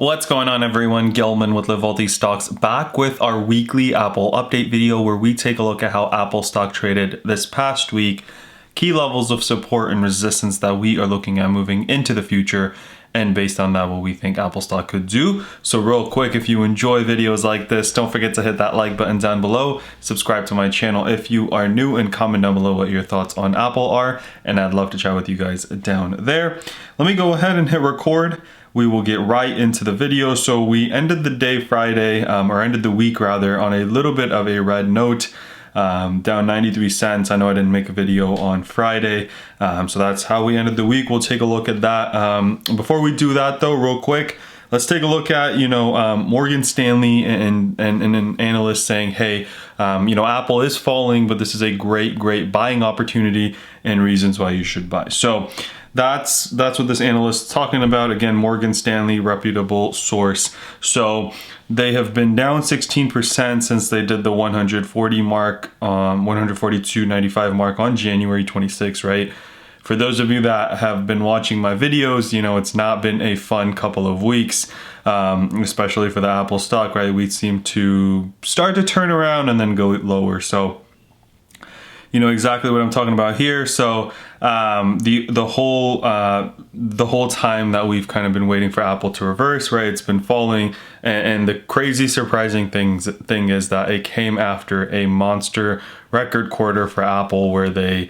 What's going on, everyone? Gilman with Wellthy Stocks, back with our weekly Apple update video where we take a look at how Apple stock traded this past week, key levels of support and resistance that we are looking at moving into the future, and based on that, what we think Apple stock could do. So real quick, if you enjoy videos like this, don't forget to hit that like button down below, subscribe to my channel if you are new, and comment down below what your thoughts on Apple are, and I'd love to chat with you guys down there. Let me go ahead and hit record. We will get right into the video. So we ended the day Friday, or ended the week rather, on a little bit of a red note, down 93 cents. I know I didn't make a video on Friday, so that's how we ended the week. We'll take a look at that. Before we do that though, real quick, let's take a look at, Morgan Stanley and an analyst saying, hey, Apple is falling, but this is a great buying opportunity and reasons why you should buy. So that's what this analyst is talking about. Again, Morgan Stanley, reputable source. So they have been down 16% since they did the 140 mark, 142.95 mark on January 26, right? For those of you that have been watching my videos, it's not been a fun couple of weeks, especially for the Apple stock, right? We seem to start to turn around and then go lower. So you know exactly what I'm talking about here. So the whole time that we've kind of been waiting for Apple to reverse, right? It's been falling, and the crazy surprising thing is that it came after a monster record quarter for Apple, where they,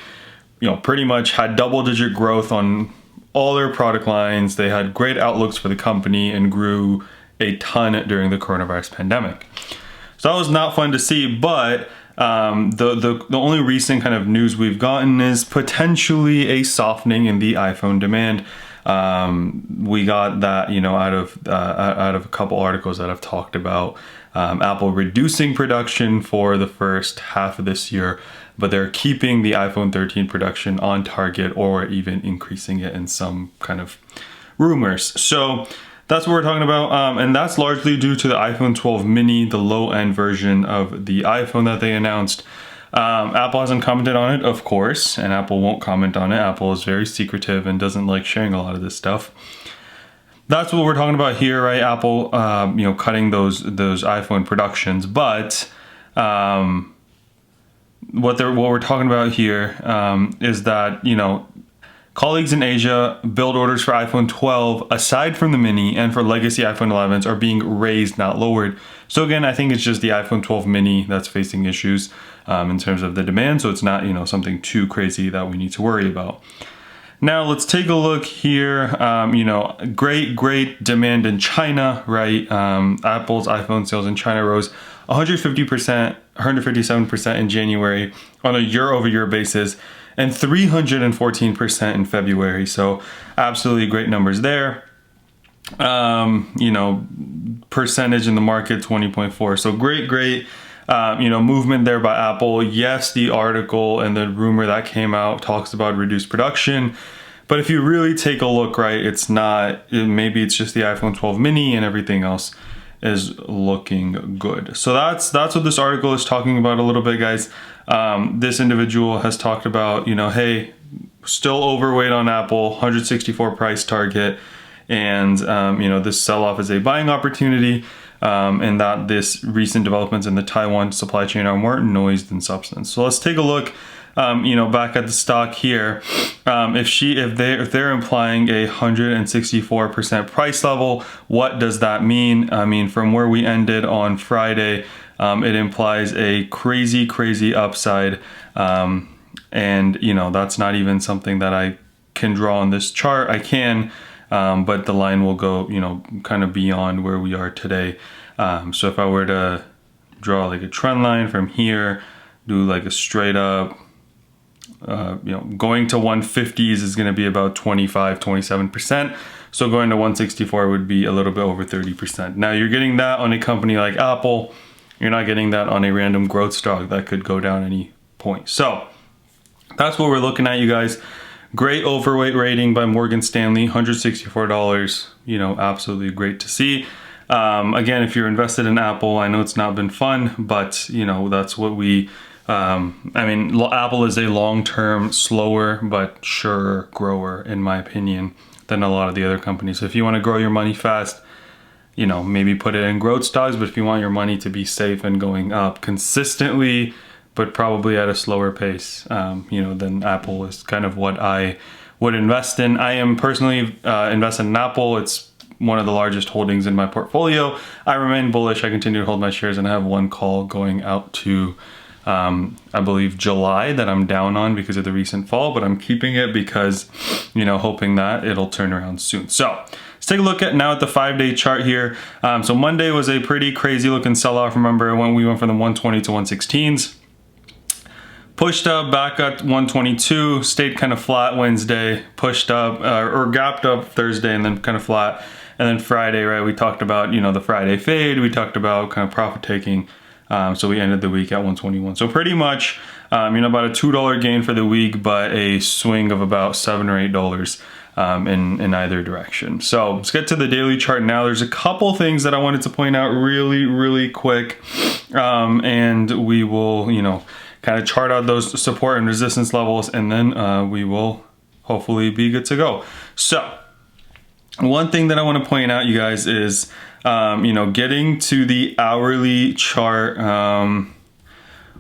pretty much had double-digit growth on all their product lines. They had great outlooks for the company and grew a ton during the coronavirus pandemic. So that was not fun to see, but the only recent kind of news we've gotten is potentially a softening in the iPhone demand. We got that, out of a couple articles that have talked about Apple reducing production for the first half of this year, but they're keeping the iPhone 13 production on target, or even increasing it in some kind of rumors. So that's what we're talking about, and that's largely due to the iPhone 12 mini, the low-end version of the iPhone that they announced. Apple hasn't commented on it, of course, and Apple won't comment on it. Apple is very secretive and doesn't like sharing a lot of this stuff. That's what we're talking about here, right? Apple, cutting those iPhone productions, but what we're talking about here is that, colleagues in Asia build orders for iPhone 12, aside from the mini, and for legacy iPhone 11s are being raised, not lowered. So again, I think it's just the iPhone 12 mini that's facing issues in terms of the demand. So it's not, something too crazy that we need to worry about. Now let's take a look here. Great demand in China, right? Apple's iPhone sales in China rose 150%, 157% in January on a year-over-year basis, and 314% in February. So absolutely great numbers there. Percentage in the market, 20.4. So great, movement there by Apple. Yes, the article and the rumor that came out talks about reduced production, but if you really take a look, right, it's not, maybe it's just the iPhone 12 mini and everything else is looking good. So that's what this article is talking about a little bit, guys. This individual has talked about, hey, still overweight on Apple, 164 price target, and this sell-off is a buying opportunity, and that this recent developments in the Taiwan supply chain are more noise than substance. So let's take a look, back at the stock here. If they're implying a 164% price level, what does that mean? I mean, from where we ended on Friday, it implies a crazy upside, and that's not even something that I can draw on this chart. I can, but the line will go, kind of beyond where we are today. So if I were to draw like a trend line from here, do like a straight up, going to 150s is going to be about 27%. So going to 164 would be a little bit over 30%. Now you're getting that on a company like Apple. You're not getting that on a random growth stock that could go down any point. So that's what we're looking at, you guys. Great overweight rating by Morgan Stanley, $164, absolutely great to see. Again, if you're invested in Apple, I know it's not been fun, but that's what we, Apple is a long-term, slower, but surer grower, in my opinion, than a lot of the other companies. So if you want to grow your money fast, you know, maybe put it in growth stocks. But if you want your money to be safe and going up consistently, but probably at a slower pace, you know, then Apple is kind of what I would invest in. I am personally invested in Apple. It's one of the largest holdings in my portfolio. I remain bullish. I continue to hold my shares, and I have one call going out to I believe July that I'm down on because of the recent fall, but I'm keeping it because, you know, hoping that it'll turn around soon. So let's take a look at now at the 5-day chart here. So Monday was a pretty crazy looking sell-off. Remember when we went from the 120 to 116s, pushed up back at 122, stayed kind of flat Wednesday, pushed up or gapped up Thursday, and then kind of flat. And then Friday, right, we talked about, you know, the Friday fade. We talked about kind of profit taking. So we ended the week at 121. So pretty much, you know, about a $2 gain for the week, but a swing of about $7 or $8 in either direction. So let's get to the daily chart now. There's a couple things that I wanted to point out really quick, and we will, you know, kind of chart out those support and resistance levels, and then we will hopefully be good to go. So one thing that I want to point out, you guys, is you know, getting to the hourly chart.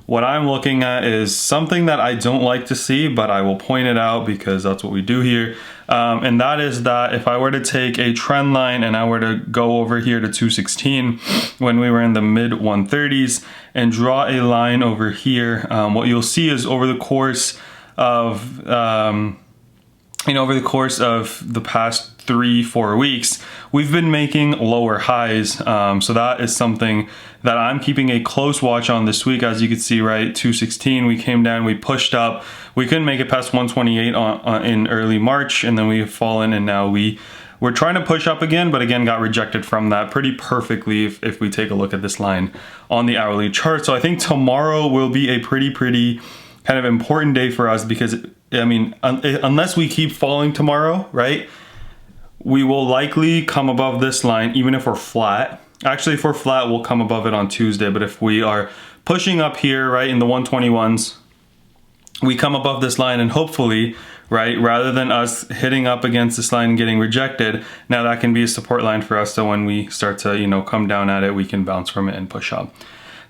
What I'm looking at is something that I don't like to see, but I will point it out because that's what we do here. And that is that if I were to take a trend line and I were to go over here to 216 when we were in the mid 130s and draw a line over here, what you'll see is over the course of you know, over the course of the past 3-4 weeks, we've been making lower highs. So that is something that I'm keeping a close watch on this week. As you can see, right, 216, we came down, we pushed up. We couldn't make it past 128 in early March, and then we have fallen, and now we're trying to push up again, but again, got rejected from that pretty perfectly if we take a look at this line on the hourly chart. So I think tomorrow will be a pretty kind of important day for us because, I mean, unless we keep falling tomorrow, right, we will likely come above this line even if we're flat. Actually, if we're flat, we'll come above it on Tuesday. But if we are pushing up here, right, in the 121s, we come above this line, and hopefully, right, rather than us hitting up against this line and getting rejected, now that can be a support line for us. So when we start to, you know, come down at it, we can bounce from it and push up.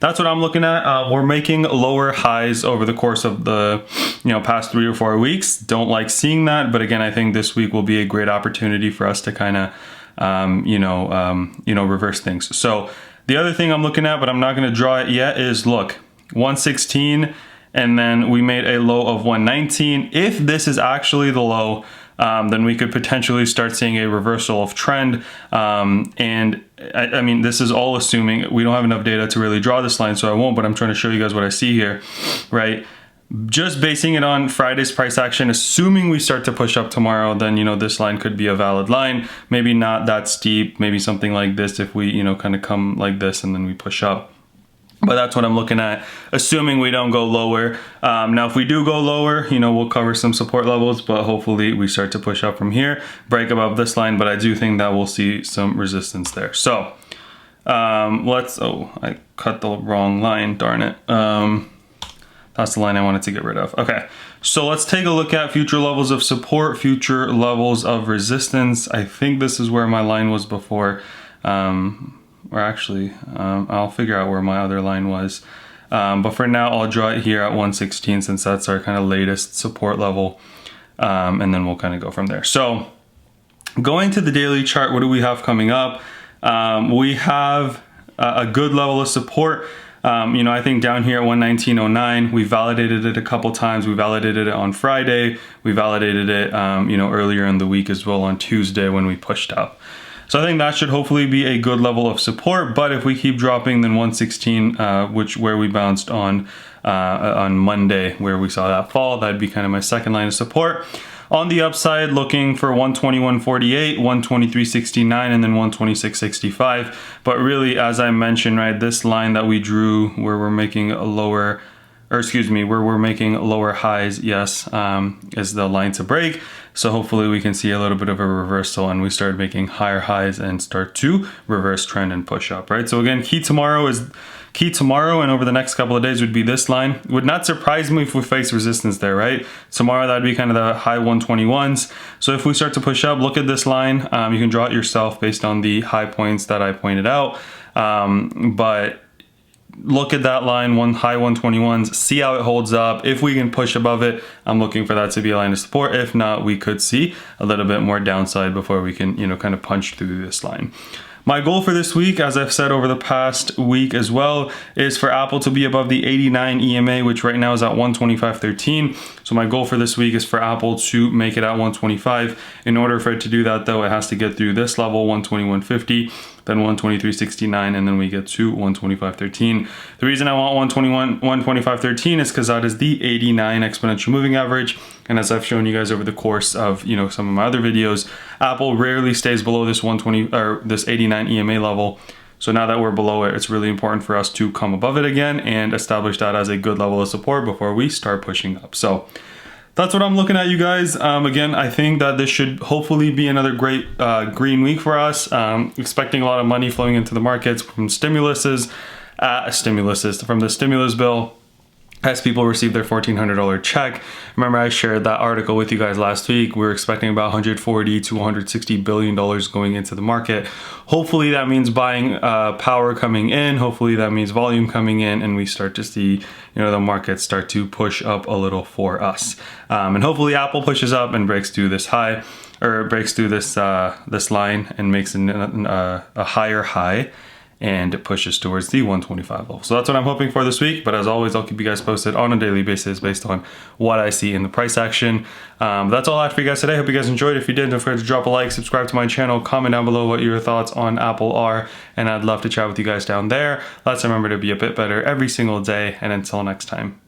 That's what I'm looking at. We're making lower highs over the course of the, you know, past 3 or 4 weeks. Don't like seeing that, but again, I think this week will be a great opportunity for us to kind of, you know, reverse things. So the other thing I'm looking at, but I'm not going to draw it yet, is look, 116, and then we made a low of 119. If this is actually the low, then we could potentially start seeing a reversal of trend. And I mean, this is all assuming we don't have enough data to really draw this line, so I won't, but I'm trying to show you guys what I see here, right? Just basing it on Friday's price action, assuming we start to push up tomorrow, then, you know, this line could be a valid line. Maybe not that steep, maybe something like this if we, you know, kind of come like this and then we push up. But that's what I'm looking at, assuming we don't go lower. Now, if we do go lower, you know, we'll cover some support levels, but hopefully we start to push up from here, break above this line, but I do think that we'll see some resistance there. So I cut the wrong line, darn it. That's the line I wanted to get rid of. Okay, so let's take a look at future levels of support, future levels of resistance. I think this is where my line was before. Or actually, I'll figure out where my other line was. But for now, I'll draw it here at 116 since that's our kind of latest support level. And then we'll kind of go from there. So going to the daily chart, what do we have coming up? We have a good level of support. You know, I think down here at 119.09, we validated it a couple times. We validated it on Friday. We validated it, you know, earlier in the week as well on Tuesday when we pushed up. So I think that should hopefully be a good level of support. But if we keep dropping, then 116, where we bounced on Monday, where we saw that fall, that'd be kind of my second line of support. On the upside, looking for 121.48, 123.69, and then 126.65. But really, as I mentioned, right, this line that we drew where we're making a lower, or excuse me, where we're making lower highs, yes, is the line to break. So hopefully we can see a little bit of a reversal and we start making higher highs and start to reverse trend and push up, right? So again, key tomorrow is Key tomorrow and over the next couple of days would be this line. Would not surprise me if we face resistance there, right? Tomorrow that'd be kind of the high 121s. So if we start to push up, look at this line. You can draw it yourself based on the high points that I pointed out. But look at that line, high 121s, see how it holds up. If we can push above it, I'm looking for that to be a line of support. If not, we could see a little bit more downside before we can, kind of punch through this line. My goal for this week, as I've said over the past week as well, is for Apple to be above the 89 EMA, which right now is at 125.13. So my goal for this week is for Apple to make it at 125. In order for it to do that, though, it has to get through this level, 121.50, then 123.69, and then we get to 125.13. The reason I want 125.13 is because that is the 89 exponential moving average. And as I've shown you guys over the course of, some of my other videos, Apple rarely stays below this 120 or this 89 EMA level. So now that we're below it, it's really important for us to come above it again and establish that as a good level of support before we start pushing up. So that's what I'm looking at, you guys. Again, I think that this should hopefully be another great green week for us. Expecting a lot of money flowing into the markets from from the stimulus bill, as people receive their $1,400 check. Remember, I shared that article with you guys last week. We were expecting about $140 to $160 billion going into the market. Hopefully that means buying power coming in. Hopefully that means volume coming in, and we start to see, the markets start to push up a little for us. And hopefully Apple pushes up and breaks through this high, or breaks through this this line and makes a higher high, and it pushes towards the 125 level. So that's what I'm hoping for this week. But as always, I'll keep you guys posted on a daily basis based on what I see in the price action. That's all I had for you guys today. Hope you guys enjoyed. If you did, don't forget to drop a like, subscribe to my channel, comment down below what your thoughts on Apple are, and I'd love to chat with you guys down there. Let's remember to be a bit better every single day, and until next time.